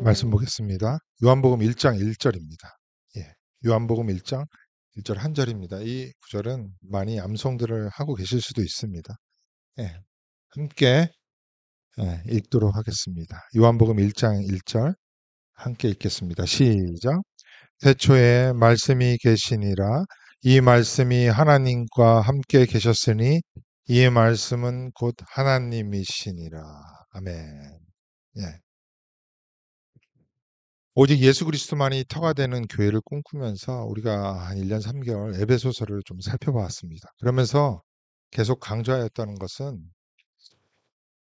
말씀 보겠습니다. 요한복음 1장 1절입니다. 예, 요한복음 1장 1절 한 절입니다. 이 구절은 많이 암송들을 하고 계실 수도 있습니다. 예, 함께 읽도록 하겠습니다. 요한복음 1장 1절 함께 읽겠습니다. 시작. 태초에 말씀이 계시니라. 이 말씀이 하나님과 함께 계셨으니 이 말씀은 곧 하나님이시니라. 아멘. 예. 오직 예수 그리스도만이 터가 되는 교회를 꿈꾸면서 우리가 한 1년 3개월 에베소서를 좀 살펴봤습니다. 그러면서 계속 강조하였다는 것은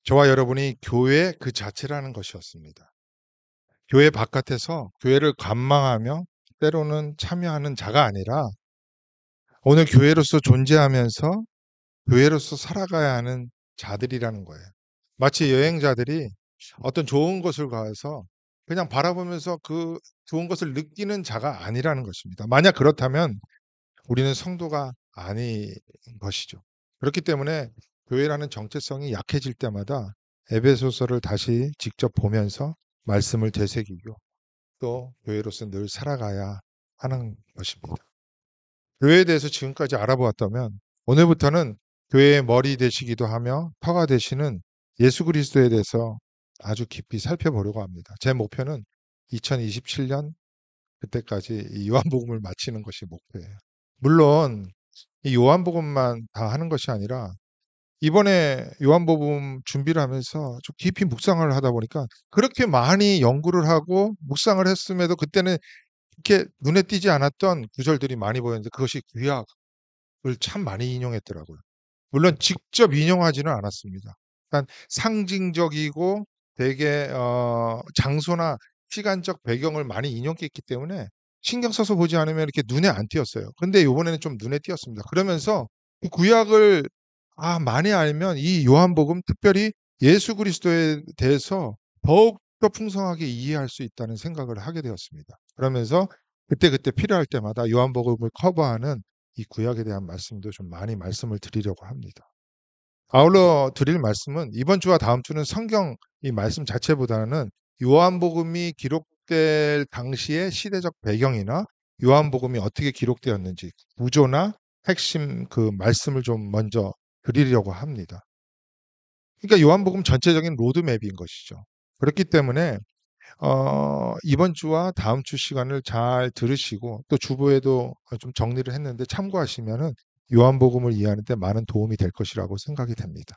저와 여러분이 교회 그 자체라는 것이었습니다. 교회 바깥에서 교회를 관망하며 때로는 참여하는 자가 아니라 오늘 교회로서 존재하면서 교회로서 살아가야 하는 자들이라는 거예요. 마치 여행자들이 어떤 좋은 곳을 가서 그냥 바라보면서 그 좋은 것을 느끼는 자가 아니라는 것입니다. 만약 그렇다면 우리는 성도가 아닌 것이죠. 그렇기 때문에 교회라는 정체성이 약해질 때마다 에베소서를 다시 직접 보면서 말씀을 되새기고 또 교회로서 늘 살아가야 하는 것입니다. 교회에 대해서 지금까지 알아보았다면 오늘부터는 교회의 머리 되시기도 하며 터가 되시는 예수 그리스도에 대해서 아주 깊이 살펴보려고 합니다. 제 목표는 2027년 그때까지 이 요한복음을 마치는 것이 목표예요. 물론 이 요한복음만 다 하는 것이 아니라 이번에 요한복음 준비를 하면서 좀 깊이 묵상을 하다 보니까 그렇게 많이 연구를 하고 묵상을 했음에도 그때는 이렇게 눈에 띄지 않았던 구절들이 많이 보였는데 그것이 구약을 참 많이 인용했더라고요. 물론 직접 인용하지는 않았습니다. 그러니까 상징적이고 되게 장소나 시간적 배경을 많이 인용했기 때문에 신경 써서 보지 않으면 이렇게 눈에 안 띄었어요. 근데 이번에는 좀 눈에 띄었습니다. 그러면서 이 구약을 많이 알면 이 요한복음 특별히 예수 그리스도에 대해서 더욱더 풍성하게 이해할 수 있다는 생각을 하게 되었습니다. 그러면서 그때그때 필요할 때마다 요한복음을 커버하는 이 구약에 대한 말씀도 좀 많이 말씀을 드리려고 합니다. 아울러 드릴 말씀은 이번 주와 다음 주는 성경 이 말씀 자체보다는 요한복음이 기록될 당시의 시대적 배경이나 요한복음이 어떻게 기록되었는지 구조나 핵심 그 말씀을 좀 먼저 드리려고 합니다. 그러니까 요한복음 전체적인 로드맵인 것이죠. 그렇기 때문에 이번 주와 다음 주 시간을 잘 들으시고 또 주보에도 좀 정리를 했는데 참고하시면은 요한복음을 이해하는 데 많은 도움이 될 것이라고 생각이 됩니다.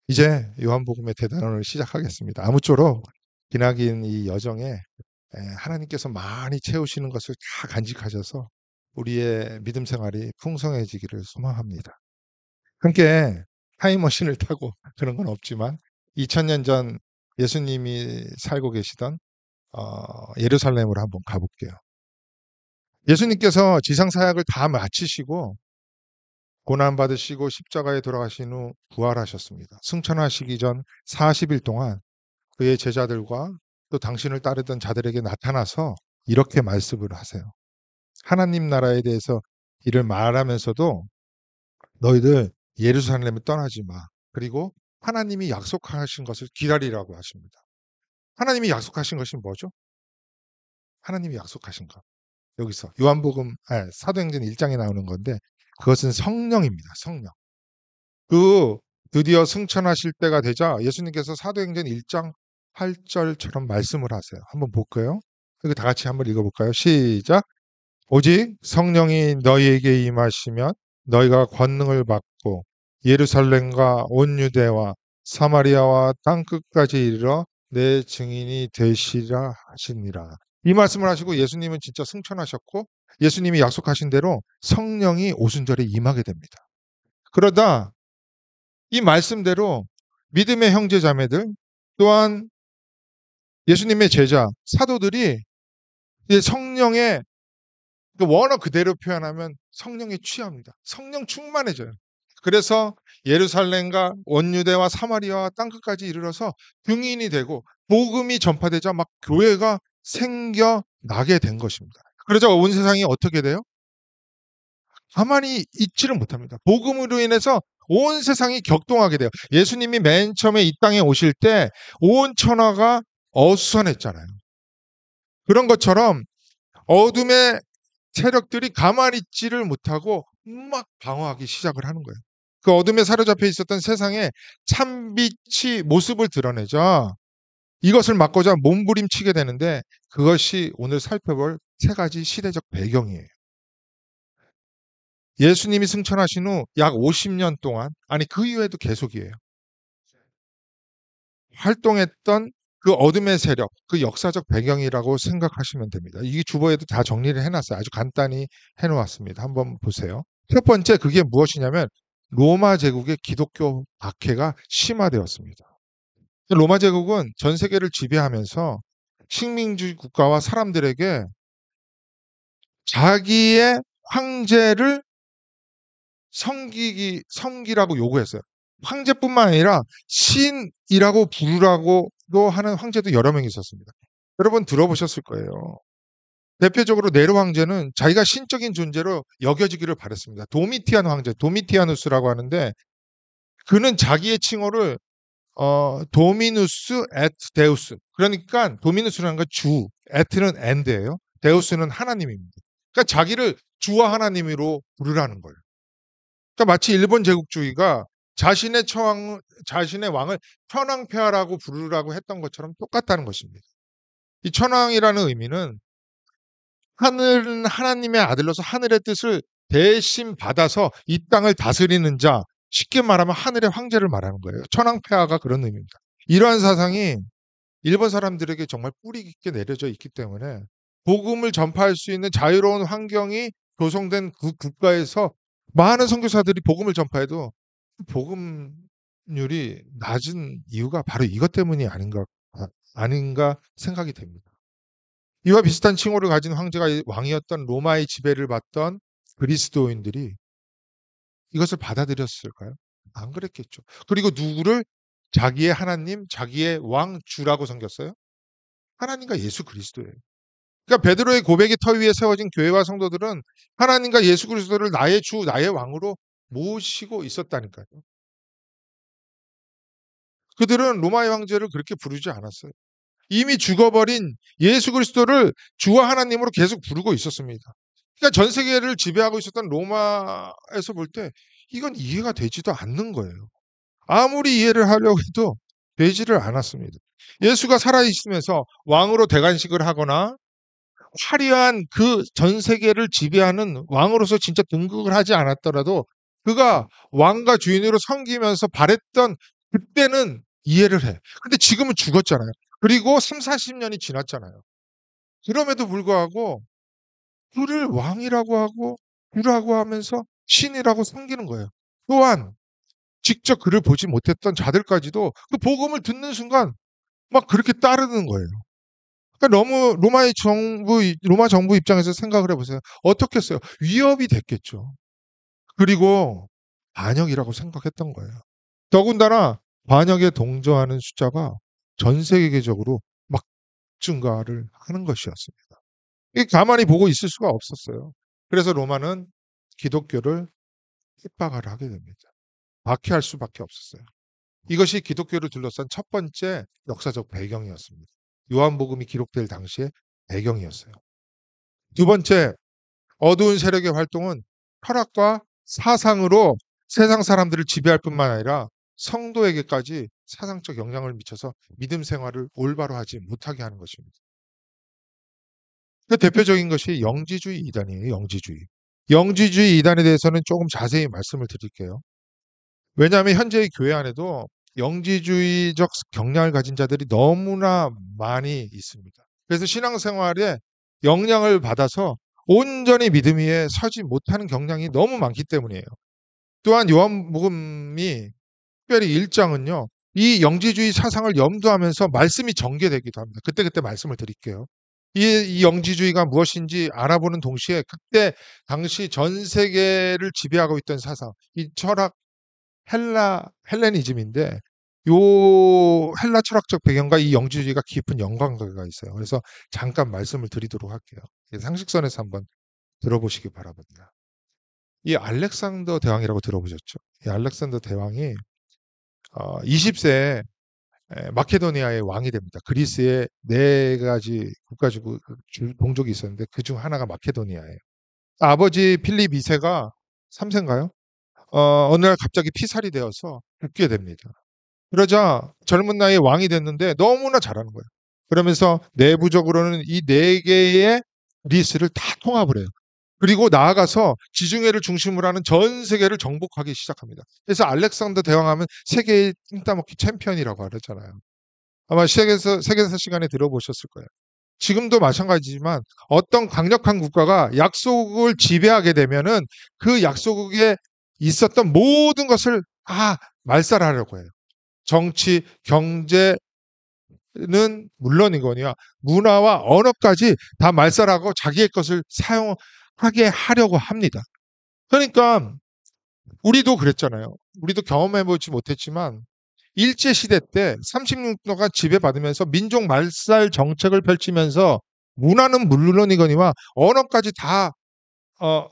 이제 요한복음의 대단원을 시작하겠습니다. 아무쪼록 기나긴 이 여정에 하나님께서 많이 채우시는 것을 다 간직하셔서 우리의 믿음 생활이 풍성해지기를 소망합니다. 함께 타임머신을 타고 그런 건 없지만 2000년 전 예수님이 살고 계시던 예루살렘으로 한번 가볼게요. 예수님께서 지상 사역을 다 마치시고 고난 받으시고 십자가에 돌아가신 후 부활하셨습니다. 승천하시기 전 40일 동안 그의 제자들과 또 당신을 따르던 자들에게 나타나서 이렇게 말씀을 하세요. 하나님 나라에 대해서 이를 말하면서도 너희들 예루살렘을 떠나지 마. 그리고 하나님이 약속하신 것을 기다리라고 하십니다. 하나님이 약속하신 것이 뭐죠? 하나님이 약속하신 것. 여기서 요한복음 사도행전 1장에 나오는 건데 그것은 성령입니다. 성령. 그 드디어 승천하실 때가 되자 예수님께서 사도행전 1장 8절처럼 말씀을 하세요. 한번 볼까요? 이거 다 같이 한번 읽어볼까요? 시작. 오직 성령이 너희에게 임하시면 너희가 권능을 받고 예루살렘과 온 유대와 사마리아와 땅끝까지 이르러 내 증인이 되시라 하시니라. 이 말씀을 하시고 예수님은 진짜 승천하셨고 예수님이 약속하신 대로 성령이 오순절에 임하게 됩니다. 그러다 이 말씀대로 믿음의 형제 자매들 또한 예수님의 제자 사도들이 성령의 원어 그대로 표현하면 성령에 취합니다. 성령 충만해져요. 그래서 예루살렘과 원유대와 사마리아와 땅끝까지 이르러서 증인이 되고 복음이 전파되자 막 교회가 생겨나게 된 것입니다. 그러자 온 세상이 어떻게 돼요? 가만히 있지를 못합니다. 복음으로 인해서 온 세상이 격동하게 돼요. 예수님이 맨 처음에 이 땅에 오실 때 온 천하가 어수선했잖아요. 그런 것처럼 어둠의 세력들이 가만히 있지를 못하고 막 방어하기 시작을 하는 거예요. 그 어둠에 사로잡혀 있었던 세상에 참빛이 모습을 드러내자 이것을 막고자 몸부림치게 되는데 그것이 오늘 살펴볼 세 가지 시대적 배경이에요. 예수님이 승천하신 후 약 50년 동안, 아니 그 이후에도 계속이에요. 활동했던 그 어둠의 세력, 그 역사적 배경이라고 생각하시면 됩니다. 이 주보에도 다 정리를 해놨어요. 아주 간단히 해놓았습니다. 한번 보세요. 첫 번째, 그게 무엇이냐면 로마 제국의 기독교 박해가 심화되었습니다. 로마 제국은 전 세계를 지배하면서 식민지 국가와 사람들에게 자기의 황제를 섬기라고 요구했어요. 황제뿐만 아니라 신이라고 부르라고도 하는 황제도 여러 명 있었습니다. 여러분 들어보셨을 거예요. 대표적으로 네로 황제는 자기가 신적인 존재로 여겨지기를 바랬습니다. 도미티안 황제, 도미티아누스라고 하는데 그는 자기의 칭호를 도미누스 에트 데우스. 그러니까 도미누스라는 건 주, 에트는 엔드예요. 데우스는 하나님입니다. 그러니까 자기를 주와 하나님으로 부르라는 거예요. 그러니까 마치 일본 제국주의가 자신의 왕을 천황폐하라고 부르라고 했던 것처럼 똑같다는 것입니다. 이 천황이라는 의미는 하늘은 하나님의 아들로서 하늘의 뜻을 대신 받아서 이 땅을 다스리는 자, 쉽게 말하면 하늘의 황제를 말하는 거예요. 천황폐하가 그런 의미입니다. 이러한 사상이 일본 사람들에게 정말 뿌리 깊게 내려져 있기 때문에 복음을 전파할 수 있는 자유로운 환경이 조성된 그 국가에서 많은 선교사들이 복음을 전파해도 복음률이 낮은 이유가 바로 이것 때문이 아닌가 생각이 됩니다. 이와 비슷한 칭호를 가진 황제가 왕이었던 로마의 지배를 받던 그리스도인들이 이것을 받아들였을까요? 안 그랬겠죠. 그리고 누구를 자기의 하나님, 자기의 왕, 주라고 섬겼어요? 하나님과 예수 그리스도예요. 그러니까 베드로의 고백의 터 위에 세워진 교회와 성도들은 하나님과 예수 그리스도를 나의 주, 나의 왕으로 모시고 있었다니까요. 그들은 로마의 황제를 그렇게 부르지 않았어요. 이미 죽어버린 예수 그리스도를 주와 하나님으로 계속 부르고 있었습니다. 그러니까 전 세계를 지배하고 있었던 로마에서 볼 때 이건 이해가 되지도 않는 거예요. 아무리 이해를 하려고 해도 되지를 않았습니다. 예수가 살아있으면서 왕으로 대관식을 하거나 화려한 그 전 세계를 지배하는 왕으로서 진짜 등극을 하지 않았더라도 그가 왕과 주인으로 섬기면서 바랬던 그때는 이해를 해. 근데 지금은 죽었잖아요. 그리고 3, 40년이 지났잖아요. 그럼에도 불구하고 그를 왕이라고 하고 주라고 하면서 신이라고 섬기는 거예요. 또한 직접 그를 보지 못했던 자들까지도 그 복음을 듣는 순간 막 그렇게 따르는 거예요. 그러니까 너무 로마 정부 입장에서 생각을 해보세요. 어떻겠어요? 위협이 됐겠죠. 그리고 반역이라고 생각했던 거예요. 더군다나 반역에 동조하는 숫자가 전 세계적으로 막 증가를 하는 것이었습니다. 가만히 보고 있을 수가 없었어요. 그래서 로마는 기독교를 핍박을 하게 됩니다. 박해할 수밖에 없었어요. 이것이 기독교를 둘러싼 첫 번째 역사적 배경이었습니다. 요한복음이 기록될 당시의 배경이었어요. 두 번째, 어두운 세력의 활동은 철학과 사상으로 세상 사람들을 지배할 뿐만 아니라 성도에게까지 사상적 영향을 미쳐서 믿음 생활을 올바로 하지 못하게 하는 것입니다. 그 대표적인 것이 영지주의 이단이에요. 영지주의. 영지주의 이단에 대해서는 조금 자세히 말씀을 드릴게요. 왜냐하면 현재의 교회 안에도 영지주의적 경향을 가진 자들이 너무나 많이 있습니다. 그래서 신앙생활에 영향을 받아서 온전히 믿음 위에 서지 못하는 경향이 너무 많기 때문이에요. 또한 요한복음이 특별히 1장은요. 이 영지주의 사상을 염두하면서 말씀이 전개되기도 합니다. 그때 말씀을 드릴게요. 이 영지주의가 무엇인지 알아보는 동시에 그때 당시 전 세계를 지배하고 있던 사상, 이 철학 헬레니즘인데 요 헬라 철학적 배경과 이 영지주의가 깊은 연관관계가 있어요. 그래서 잠깐 말씀을 드리도록 할게요. 상식선에서 한번 들어보시기 바랍니다. 이 알렉산더 대왕이라고 들어보셨죠? 이 알렉산더 대왕이 20세에 마케도니아의 왕이 됩니다. 그리스에 네 가지 동족이 있었는데 그중 하나가 마케도니아예요. 아버지 필립 2세가 3세인가요? 어느 날 갑자기 피살이 되어서 죽게 됩니다. 그러자 젊은 나이에 왕이 됐는데 너무나 잘하는 거예요. 그러면서 내부적으로는 이 네 개의 그리스를 다 통합을 해요. 그리고 나아가서 지중해를 중심으로 하는 전 세계를 정복하기 시작합니다. 그래서 알렉산더 대왕하면 세계의 띵따먹기 챔피언이라고 하잖아요. 아마 세계사 시간에 들어보셨을 거예요. 지금도 마찬가지지만 어떤 강력한 국가가 약소국을 지배하게 되면은 그 약소국에 있었던 모든 것을 다 말살하려고 해요. 정치, 경제는 물론이거니와 문화와 언어까지 다 말살하고 자기의 것을 사용하게 하려고 합니다. 그러니까 우리도 그랬잖아요. 우리도 경험해보지 못했지만 일제시대 때 36년간 지배받으면서 민족 말살 정책을 펼치면서 문화는 물론이거니와 언어까지 다 어,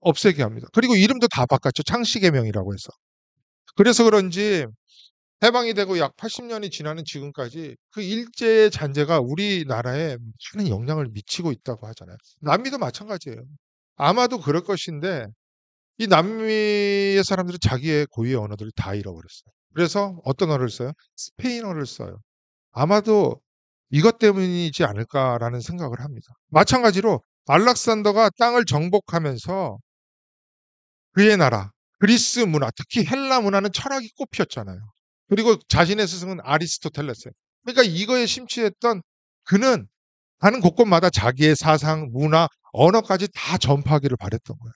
없애게 합니다. 그리고 이름도 다 바꿨죠. 창씨개명이라고 해서. 그래서 그런지 해방이 되고 약 80년이 지나는 지금까지 그 일제의 잔재가 우리나라에 많은 영향을 미치고 있다고 하잖아요. 남미도 마찬가지예요. 아마도 그럴 것인데 이 남미의 사람들은 자기의 고유의 언어들을 다 잃어버렸어요. 그래서 어떤 언어를 써요? 스페인어를 써요. 아마도 이것 때문이지 않을까라는 생각을 합니다. 마찬가지로 알렉산더가 땅을 정복하면서 그의 나라, 그리스 문화, 특히 헬라 문화는 철학이 꽃피었잖아요. 그리고 자신의 스승은 아리스토텔레스예요. 그러니까 이거에 심취했던 그는 가는 곳곳마다 자기의 사상, 문화, 언어까지 다 전파하기를 바랬던 거예요.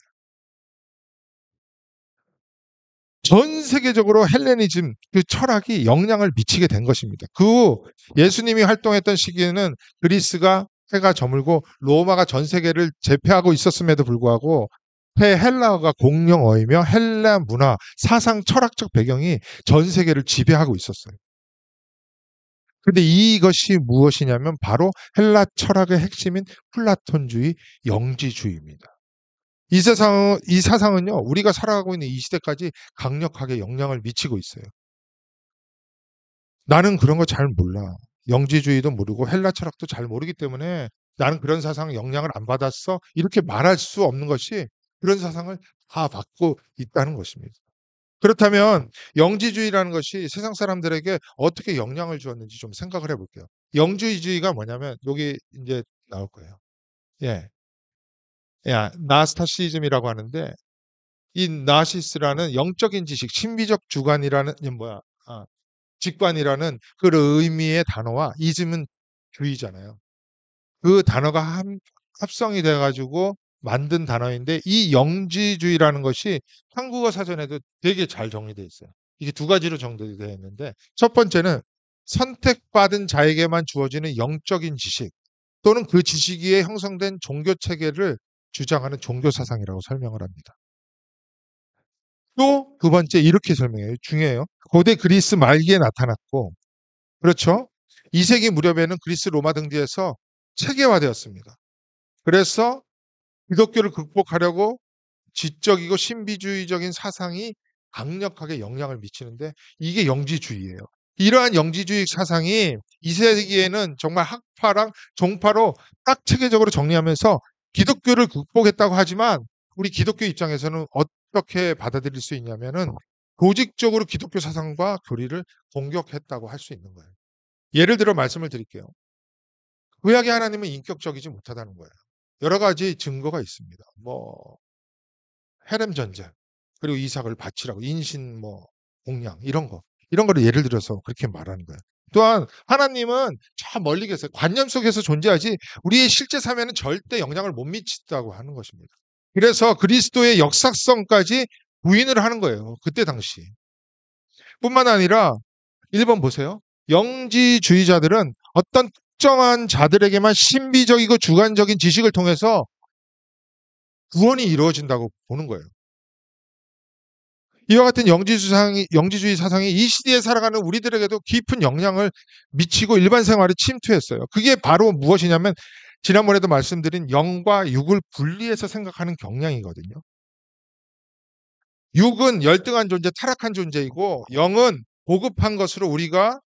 전 세계적으로 헬레니즘 그 철학이 영향을 미치게 된 것입니다. 그 후 예수님이 활동했던 시기에는 그리스가 해가 저물고 로마가 전 세계를 제패하고 있었음에도 불구하고 헬라어가 공용어이며 헬라 문화, 사상, 철학적 배경이 전 세계를 지배하고 있었어요. 근데 이것이 무엇이냐면 바로 헬라 철학의 핵심인 플라톤주의, 영지주의입니다. 이 사상은요, 우리가 살아가고 있는 이 시대까지 강력하게 영향을 미치고 있어요. 나는 그런 거 잘 몰라. 영지주의도 모르고 헬라 철학도 잘 모르기 때문에 나는 그런 사상 영향을 안 받았어. 이렇게 말할 수 없는 것이 그런 사상을 다 받고 있다는 것입니다. 그렇다면 영지주의라는 것이 세상 사람들에게 어떻게 영향을 주었는지 좀 생각을 해볼게요. 영지주의가 뭐냐면 여기 이제 나올 거예요. 예, 나스타시즘이라고 하는데 이 나시스라는 영적인 지식, 신비적 주관이라는 직관이라는 그 의미의 단어와 이즘은 주의잖아요. 그 단어가 합성이 돼가지고 만든 단어인데 이 영지주의라는 것이 한국어 사전에도 되게 잘 정리되어 있어요. 이게 두 가지로 정리되어 있는데 첫 번째는 선택받은 자에게만 주어지는 영적인 지식 또는 그 지식 위에 형성된 종교 체계를 주장하는 종교 사상이라고 설명을 합니다. 또 두 번째 이렇게 설명해요. 중요해요. 고대 그리스 말기에 나타났고 그렇죠? 2세기 무렵에는 그리스 로마 등지에서 체계화되었습니다. 그래서 기독교를 극복하려고 지적이고 신비주의적인 사상이 강력하게 영향을 미치는데 이게 영지주의예요. 이러한 영지주의 사상이 2세기에는 정말 학파랑 종파로 딱 체계적으로 정리하면서 기독교를 극복했다고 하지만 우리 기독교 입장에서는 어떻게 받아들일 수 있냐면은 조직적으로 기독교 사상과 교리를 공격했다고 할 수 있는 거예요. 예를 들어 말씀을 드릴게요. 구약의 하나님은 인격적이지 못하다는 거예요. 여러 가지 증거가 있습니다. 헤렘 전쟁, 그리고 이삭을 바치라고 인신 공양 이런 거를 예를 들어서 그렇게 말하는 거예요. 또한 하나님은 저 멀리 계세요. 관념 속에서 존재하지 우리의 실제 삶에는 절대 영향을 못 미친다고 하는 것입니다. 그래서 그리스도의 역사성까지 부인을 하는 거예요. 그때 당시. 뿐만 아니라 1번 보세요. 영지주의자들은 어떤 특정한 자들에게만 신비적이고 주관적인 지식을 통해서 구원이 이루어진다고 보는 거예요. 이와 같은 영지주의 사상이 이 시대에 살아가는 우리들에게도 깊은 영향을 미치고 일반 생활에 침투했어요. 그게 바로 무엇이냐면 지난번에도 말씀드린 영과 육을 분리해서 생각하는 경향이거든요. 육은 열등한 존재, 타락한 존재이고 영은 고급한 것으로 우리가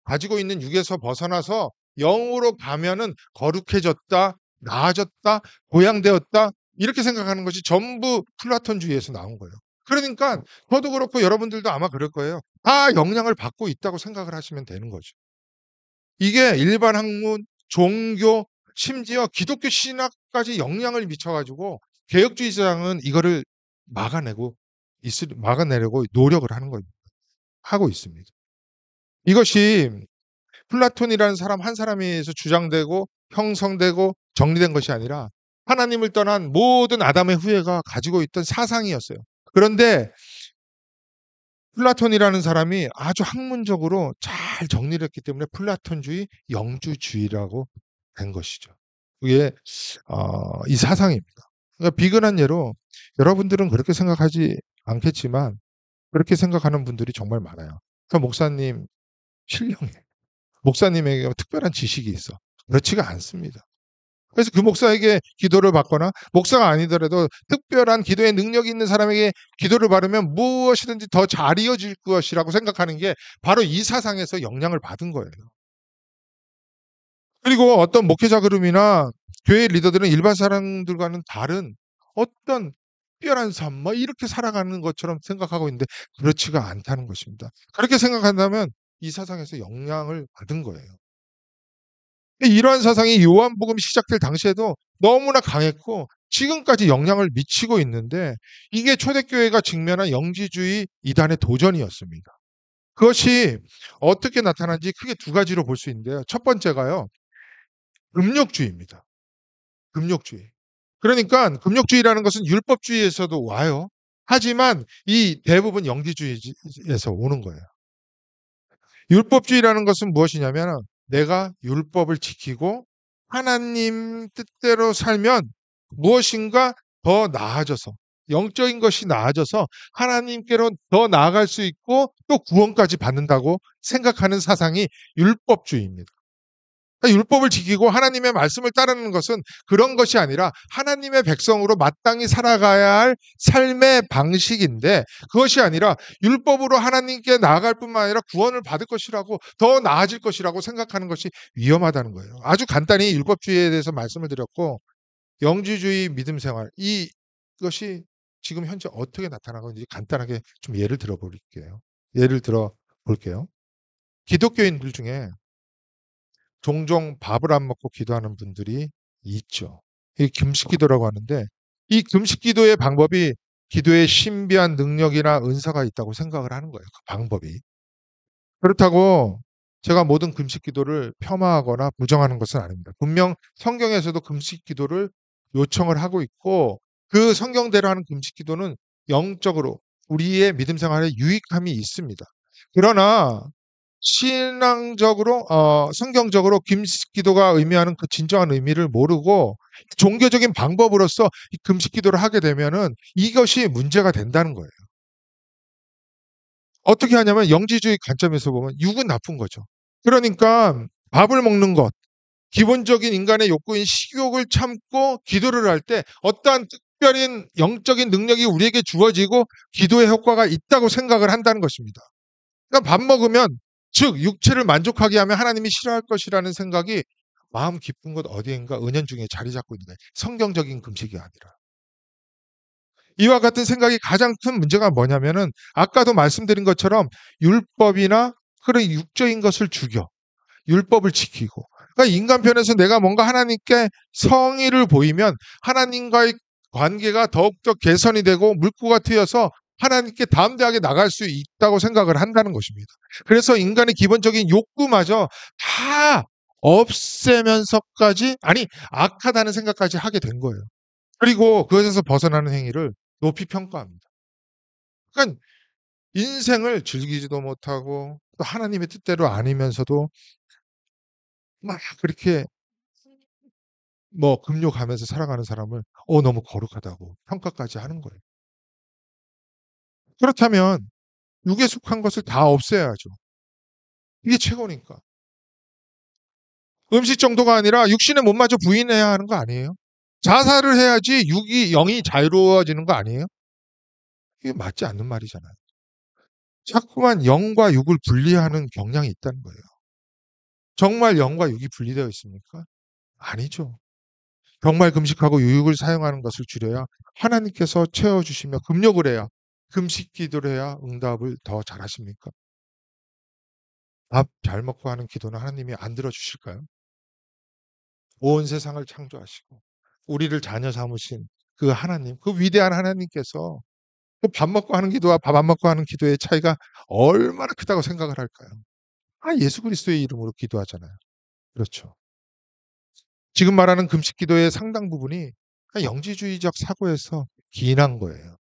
가지고 있는 육에서 벗어나서 영으로 가면은 거룩해졌다, 나아졌다, 보양되었다 이렇게 생각하는 것이 전부 플라톤주의에서 나온 거예요. 그러니까 저도 그렇고 여러분들도 아마 그럴 거예요. 다 영향을 받고 있다고 생각을 하시면 되는 거죠. 이게 일반 학문, 종교, 심지어 기독교 신학까지 영향을 미쳐가지고 개혁주의자는 이거를 막아내려고 노력을 하는 거예요. 하고 있습니다. 이것이 플라톤이라는 사람 한 사람에 의해서 주장되고 형성되고 정리된 것이 아니라 하나님을 떠난 모든 아담의 후예가 가지고 있던 사상이었어요. 그런데 플라톤이라는 사람이 아주 학문적으로 잘 정리를 했기 때문에 플라톤주의, 영주주의라고 된 것이죠. 그게 이 사상입니다. 그러니까 비근한 예로 여러분들은 그렇게 생각하지 않겠지만 그렇게 생각하는 분들이 정말 많아요. 그러니까 목사님 신령해. 목사님에게 특별한 지식이 있어. 그렇지가 않습니다. 그래서 그 목사에게 기도를 받거나 목사가 아니더라도 특별한 기도의 능력이 있는 사람에게 기도를 받으면 무엇이든지 더 잘 이어질 것이라고 생각하는 게 바로 이 사상에서 영향을 받은 거예요. 그리고 어떤 목회자 그룹이나 교회 리더들은 일반 사람들과는 다른 어떤 특별한 삶, 뭐 이렇게 살아가는 것처럼 생각하고 있는데 그렇지가 않다는 것입니다. 그렇게 생각한다면 이 사상에서 영향을 받은 거예요. 이러한 사상이 요한복음이 시작될 당시에도 너무나 강했고 지금까지 영향을 미치고 있는데 이게 초대교회가 직면한 영지주의 이단의 도전이었습니다. 그것이 어떻게 나타난지 크게 두 가지로 볼 수 있는데요. 첫 번째가요. 금욕주의입니다. 금욕주의. 그러니까 금욕주의라는 것은 율법주의에서도 와요. 하지만 이 대부분 영지주의에서 오는 거예요. 율법주의라는 것은 무엇이냐면 내가 율법을 지키고 하나님 뜻대로 살면 무엇인가 더 나아져서 영적인 것이 나아져서 하나님께로 더 나아갈 수 있고 또 구원까지 받는다고 생각하는 사상이 율법주의입니다. 그러니까 율법을 지키고 하나님의 말씀을 따르는 것은 그런 것이 아니라 하나님의 백성으로 마땅히 살아가야 할 삶의 방식인데 그것이 아니라 율법으로 하나님께 나아갈 뿐만 아니라 구원을 받을 것이라고 더 나아질 것이라고 생각하는 것이 위험하다는 거예요. 아주 간단히 율법주의에 대해서 말씀을 드렸고 영지주의 믿음 생활 이것이 지금 현재 어떻게 나타나고 있는지 간단하게 좀 예를 들어 볼게요. 기독교인들 중에 종종 밥을 안 먹고 기도하는 분들이 있죠. 이 금식기도라고 하는데 이 금식기도의 방법이 기도에 신비한 능력이나 은사가 있다고 생각을 하는 거예요. 그 방법이. 그렇다고 제가 모든 금식기도를 폄하하거나 부정하는 것은 아닙니다. 분명 성경에서도 금식기도를 요청을 하고 있고 그 성경대로 하는 금식기도는 영적으로 우리의 믿음 생활에 유익함이 있습니다. 그러나 신앙적으로 성경적으로 금식기도가 의미하는 그 진정한 의미를 모르고 종교적인 방법으로서 이 금식기도를 하게 되면은 이것이 문제가 된다는 거예요. 어떻게 하냐면 영지주의 관점에서 보면 육은 나쁜 거죠. 그러니까 밥을 먹는 것, 기본적인 인간의 욕구인 식욕을 참고 기도를 할 때 어떠한 특별한 영적인 능력이 우리에게 주어지고 기도의 효과가 있다고 생각을 한다는 것입니다. 그러니까 밥 먹으면 즉 육체를 만족하게 하면 하나님이 싫어할 것이라는 생각이 마음 깊은 곳 어디인가 은연중에 자리 잡고 있는 거예요. 성경적인 금식이 아니라. 이와 같은 생각이 가장 큰 문제가 뭐냐면은 아까도 말씀드린 것처럼 율법이나 그런 육적인 것을 죽여 율법을 지키고 그러니까 인간편에서 내가 뭔가 하나님께 성의를 보이면 하나님과의 관계가 더욱더 개선이 되고 물꼬가 트여서 하나님께 담대하게 나갈 수 있다고 생각을 한다는 것입니다. 그래서 인간의 기본적인 욕구마저 다 없애면서까지 아니 악하다는 생각까지 하게 된 거예요. 그리고 그것에서 벗어나는 행위를 높이 평가합니다. 그러니까 인생을 즐기지도 못하고 또 하나님의 뜻대로 아니면서도 막 그렇게 금욕하면서 살아가는 사람을 너무 거룩하다고 평가까지 하는 거예요. 그렇다면 육에 속한 것을 다 없애야죠. 이게 최고니까. 음식 정도가 아니라 육신의 몸마저 부인해야 하는 거 아니에요? 자살을 해야지 영이 자유로워지는 거 아니에요? 이게 맞지 않는 말이잖아요. 자꾸만 영과 육을 분리하는 경향이 있다는 거예요. 정말 영과 육이 분리되어 있습니까? 아니죠. 정말 금식하고 유육을 사용하는 것을 줄여야 하나님께서 채워주시며 금욕을 해야 금식 기도를 해야 응답을 더 잘하십니까? 밥 잘 먹고 하는 기도는 하나님이 안 들어주실까요? 온 세상을 창조하시고 우리를 자녀 삼으신 그 하나님, 그 위대한 하나님께서 그 밥 먹고 하는 기도와 밥 안 먹고 하는 기도의 차이가 얼마나 크다고 생각을 할까요? 예수 그리스도의 이름으로 기도하잖아요. 그렇죠. 지금 말하는 금식 기도의 상당 부분이 영지주의적 사고에서 기인한 거예요.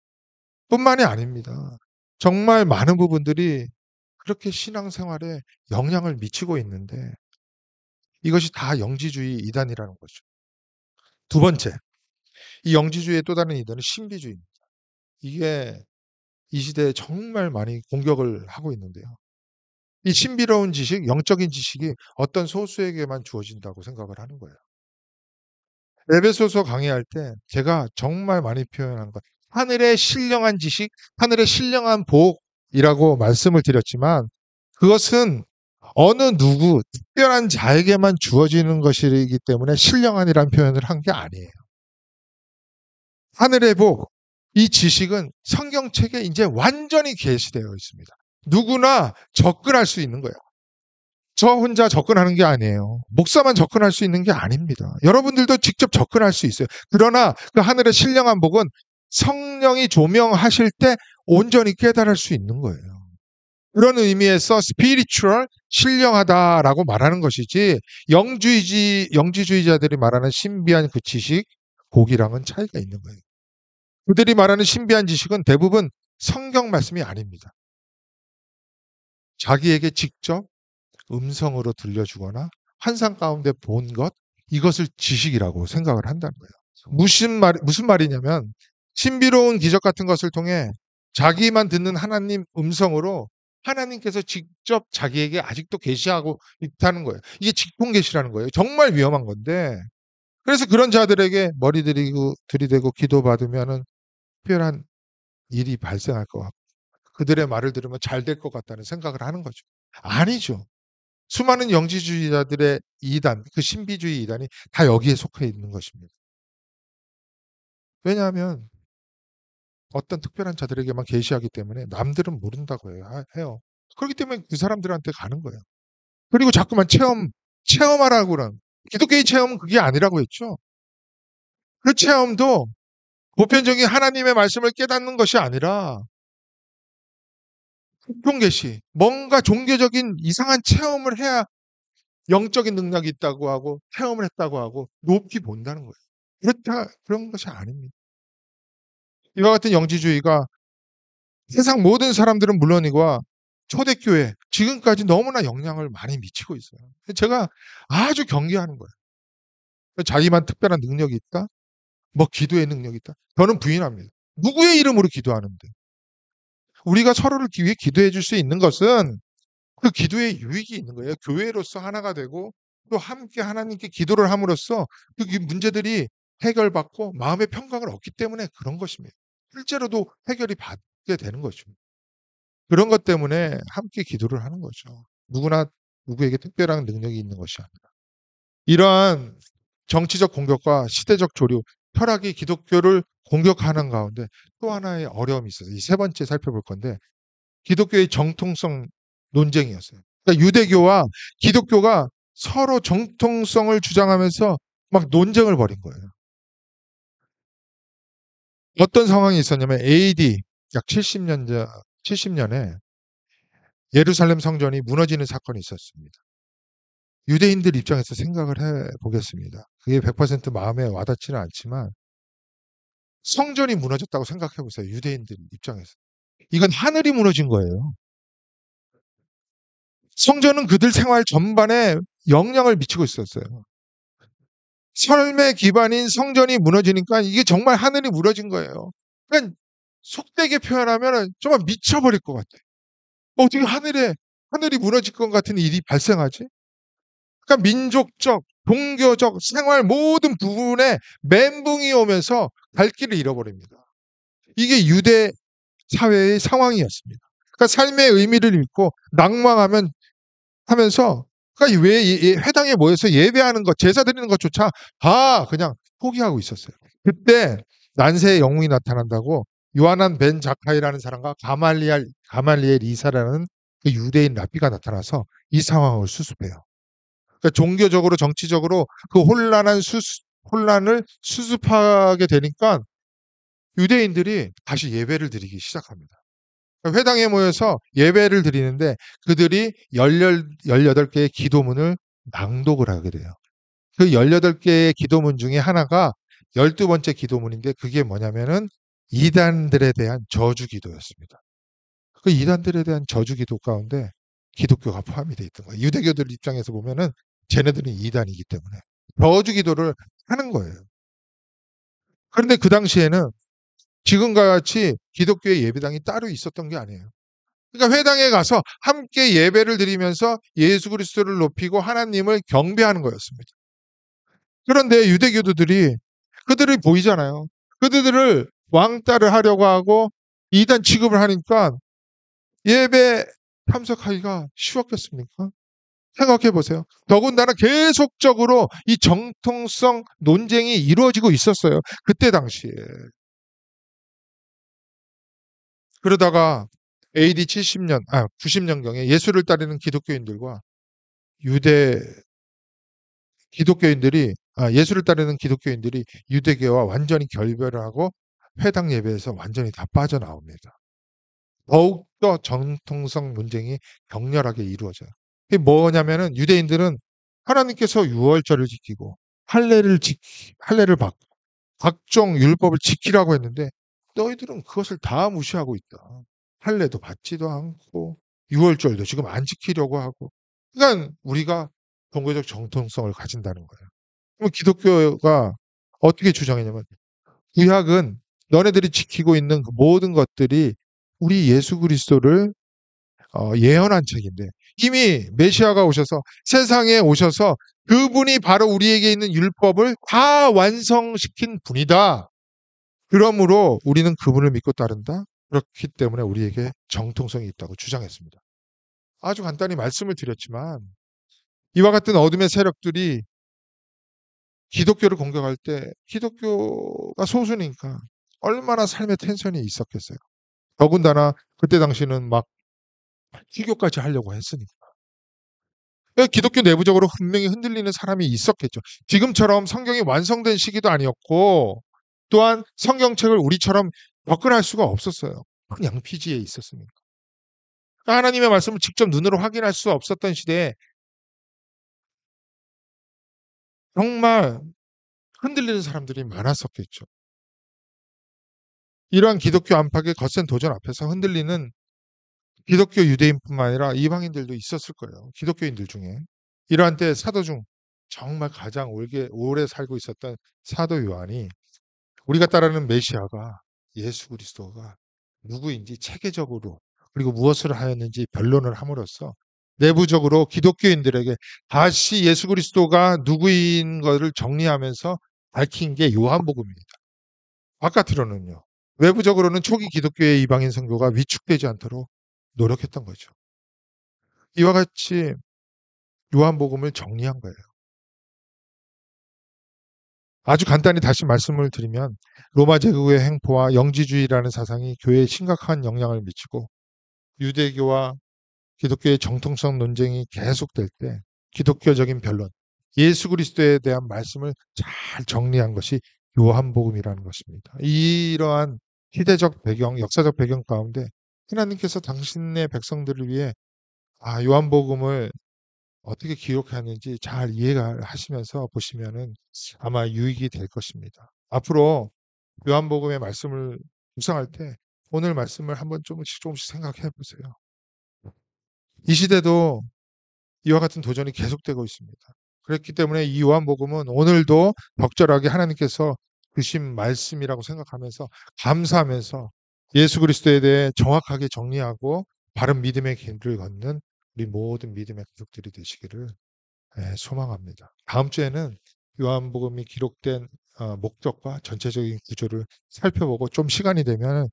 뿐만이 아닙니다. 정말 많은 부분들이 그렇게 신앙생활에 영향을 미치고 있는데 이것이 다 영지주의 이단이라는 거죠. 두 번째, 이 영지주의의 또 다른 이단은 신비주의입니다. 이게 이 시대에 정말 많이 공격을 하고 있는데요. 이 신비로운 지식, 영적인 지식이 어떤 소수에게만 주어진다고 생각을 하는 거예요. 에베소서 강의할 때 제가 정말 많이 표현한 것, 하늘의 신령한 지식, 하늘의 신령한 복이라고 말씀을 드렸지만 그것은 어느 누구 특별한 자에게만 주어지는 것이기 때문에 신령한이라는 표현을 한 게 아니에요. 하늘의 복, 이 지식은 성경책에 이제 완전히 계시되어 있습니다. 누구나 접근할 수 있는 거예요. 저 혼자 접근하는 게 아니에요. 목사만 접근할 수 있는 게 아닙니다. 여러분들도 직접 접근할 수 있어요. 그러나 그 하늘의 신령한 복은 성령이 조명하실 때 온전히 깨달을 수 있는 거예요. 그런 의미에서 spiritual, 신령하다라고 말하는 것이지 영지주의자들이 말하는 신비한 그 지식, 복이랑은 차이가 있는 거예요. 그들이 말하는 신비한 지식은 대부분 성경 말씀이 아닙니다. 자기에게 직접 음성으로 들려주거나 환상 가운데 본 것, 이것을 지식이라고 생각을 한다는 거예요. 무슨 말이냐면 신비로운 기적 같은 것을 통해 자기만 듣는 하나님 음성으로 하나님께서 직접 자기에게 아직도 계시하고 있다는 거예요. 이게 직통 계시라는 거예요. 정말 위험한 건데 그래서 그런 자들에게 머리 들이대고 기도받으면은 특별한 일이 발생할 것 같고 그들의 말을 들으면 잘 될 것 같다는 생각을 하는 거죠. 아니죠. 수많은 영지주의자들의 이단, 그 신비주의 이단이 다 여기에 속해 있는 것입니다. 왜냐하면 어떤 특별한 자들에게만 계시하기 때문에 남들은 모른다고 해요. 그렇기 때문에 그 사람들한테 가는 거예요. 그리고 자꾸만 체험하라고 그런 기독교의 체험은 그게 아니라고 했죠. 그 체험도 보편적인 하나님의 말씀을 깨닫는 것이 아니라 국통 계시, 뭔가 종교적인 이상한 체험을 해야 영적인 능력이 있다고 하고 체험을 했다고 하고 높이 본다는 거예요. 그런 것이 아닙니다. 이와 같은 영지주의가 세상 모든 사람들은 물론이고 초대교회 지금까지 너무나 영향을 많이 미치고 있어요. 제가 아주 경계하는 거예요. 자기만 특별한 능력이 있다? 뭐 기도의 능력이 있다? 저는 부인합니다. 누구의 이름으로 기도하는데? 우리가 서로를 위해 기도해 줄 수 있는 것은 그 기도에 유익이 있는 거예요. 교회로서 하나가 되고 또 함께 하나님께 기도를 함으로써 그 문제들이 해결받고 마음의 평강을 얻기 때문에 그런 것입니다. 실제로도 해결이 받게 되는 거죠. 그런 것 때문에 함께 기도를 하는 거죠. 누구나 누구에게 특별한 능력이 있는 것이 아니라. 이러한 정치적 공격과 시대적 조류, 철학이 기독교를 공격하는 가운데 또 하나의 어려움이 있어요. 이 세 번째 살펴볼 건데 기독교의 정통성 논쟁이었어요. 그러니까 유대교와 기독교가 서로 정통성을 주장하면서 막 논쟁을 벌인 거예요. 어떤 상황이 있었냐면 AD 약 70년에 예루살렘 성전이 무너지는 사건이 있었습니다. 유대인들 입장에서 생각을 해 보겠습니다. 그게 100% 마음에 와닿지는 않지만 성전이 무너졌다고 생각해 보세요. 유대인들 입장에서. 이건 하늘이 무너진 거예요. 성전은 그들 생활 전반에 영향을 미치고 있었어요. 삶의 기반인 성전이 무너지니까 이게 정말 하늘이 무너진 거예요. 그러니까 속되게 표현하면 정말 미쳐버릴 것 같아요. 어떻게 하늘이 무너질 것 같은 일이 발생하지? 그러니까 민족적, 종교적, 생활 모든 부분에 멘붕이 오면서 갈 길을 잃어버립니다. 이게 유대 사회의 상황이었습니다. 그러니까 삶의 의미를 잃고 낭망하면서 그러니까 왜 회당에 모여서 예배하는 것, 제사 드리는 것조차 다 그냥 포기하고 있었어요. 그때 난세의 영웅이 나타난다고 요하난 벤 자카이라는 사람과 가말리엘 이사라는 그 유대인 랍비가 나타나서 이 상황을 수습해요. 그러니까 종교적으로 정치적으로 그 혼란을 수습하게 되니까 유대인들이 다시 예배를 드리기 시작합니다. 회당에 모여서 예배를 드리는데 그들이 18개의 기도문을 낭독을 하게 돼요. 그 18개의 기도문 중에 하나가 12번째 기도문인데 그게 뭐냐면은 이단들에 대한 저주 기도였습니다. 그 이단들에 대한 저주 기도 가운데 기독교가 포함이 돼 있던 거예요. 유대교들 입장에서 보면은 쟤네들은 이단이기 때문에 저주 기도를 하는 거예요. 그런데 그 당시에는 지금과 같이 기독교의 예배당이 따로 있었던 게 아니에요. 그러니까 회당에 가서 함께 예배를 드리면서 예수 그리스도를 높이고 하나님을 경배하는 거였습니다. 그런데 유대교도들이 그들이 보이잖아요. 그들을 왕따를 하려고 하고 이단 취급을 하니까 예배 참석하기가 쉬웠겠습니까? 생각해 보세요. 더군다나 계속적으로 이 정통성 논쟁이 이루어지고 있었어요. 그때 당시에. 그러다가 AD 90년경에 예수를 따르는 기독교인들과 유대 예수를 따르는 기독교인들이 유대교와 완전히 결별을 하고 회당 예배에서 완전히 다 빠져나옵니다. 더욱더 정통성 논쟁이 격렬하게 이루어져요. 그게 뭐냐면은 유대인들은 하나님께서 유월절을 지키고 할례를 받고 각종 율법을 지키라고 했는데 너희들은 그것을 다 무시하고 있다. 할례도 받지도 않고 유월절도 지금 안 지키려고 하고. 그러니까 우리가 종교적 정통성을 가진다는 거예요. 그럼 기독교가 어떻게 주장했냐면 구약은 너네들이 지키고 있는 그 모든 것들이 우리 예수 그리스도를 예언한 책인데 이미 메시아가 오셔서 세상에 오셔서 그분이 바로 우리에게 있는 율법을 다 완성시킨 분이다. 그러므로 우리는 그분을 믿고 따른다. 그렇기 때문에 우리에게 정통성이 있다고 주장했습니다. 아주 간단히 말씀을 드렸지만 이와 같은 어둠의 세력들이 기독교를 공격할 때 기독교가 소수니까 얼마나 삶의 텐션이 있었겠어요. 더군다나 그때 당시는 막 희교까지 하려고 했으니까. 기독교 내부적으로 분명히 흔들리는 사람이 있었겠죠. 지금처럼 성경이 완성된 시기도 아니었고 또한 성경책을 우리처럼 접근할 수가 없었어요. 큰 양피지에 있었으니까. 하나님의 말씀을 직접 눈으로 확인할 수 없었던 시대에 정말 흔들리는 사람들이 많았었겠죠. 이러한 기독교 안팎의 거센 도전 앞에서 흔들리는 기독교 유대인뿐만 아니라 이방인들도 있었을 거예요. 기독교인들 중에. 이러한 때 사도 중 정말 가장 오래 살고 있었던 사도 요한이 우리가 따르는 메시아가 예수 그리스도가 누구인지 체계적으로 그리고 무엇을 하였는지 변론을 함으로써 내부적으로 기독교인들에게 다시 예수 그리스도가 누구인 것을 정리하면서 밝힌 게 요한복음입니다. 바깥으로는요. 외부적으로는 초기 기독교의 이방인 선교가 위축되지 않도록 노력했던 거죠. 이와 같이 요한복음을 정리한 거예요. 아주 간단히 다시 말씀을 드리면 로마 제국의 횡포와 영지주의라는 사상이 교회에 심각한 영향을 미치고 유대교와 기독교의 정통성 논쟁이 계속될 때 기독교적인 변론, 예수 그리스도에 대한 말씀을 잘 정리한 것이 요한복음이라는 것입니다. 이러한 시대적 배경, 역사적 배경 가운데 하나님께서 당신의 백성들을 위해 요한복음을 어떻게 기록하는지 잘 이해가 하시면서 보시면은 아마 유익이 될 것입니다. 앞으로 요한복음의 말씀을 묵상할 때 오늘 말씀을 한번 조금씩 생각해 보세요. 이 시대도 이와 같은 도전이 계속되고 있습니다. 그렇기 때문에 이 요한복음은 오늘도 적절하게 하나님께서 주신 말씀이라고 생각하면서 감사하면서 예수 그리스도에 대해 정확하게 정리하고 바른 믿음의 길을 걷는 우리 모든 믿음의 가족들이 되시기를 소망합니다. 다음 주에는 요한복음이 기록된 목적과 전체적인 구조를 살펴보고 좀 시간이 되면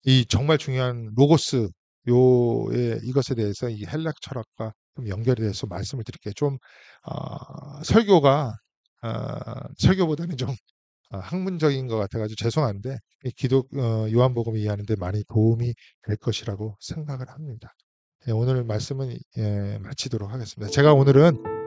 이 정말 중요한 로고스 이것에 대해서 이 헬락 철학과 좀 연결이 돼서 말씀을 드릴게요. 좀 설교가 설교보다는 좀 학문적인 것 같아 가지고 죄송한데 이 요한복음 이해하는 데 많이 도움이 될 것이라고 생각을 합니다. 예, 오늘 말씀은 마치도록 하겠습니다. 제가 오늘은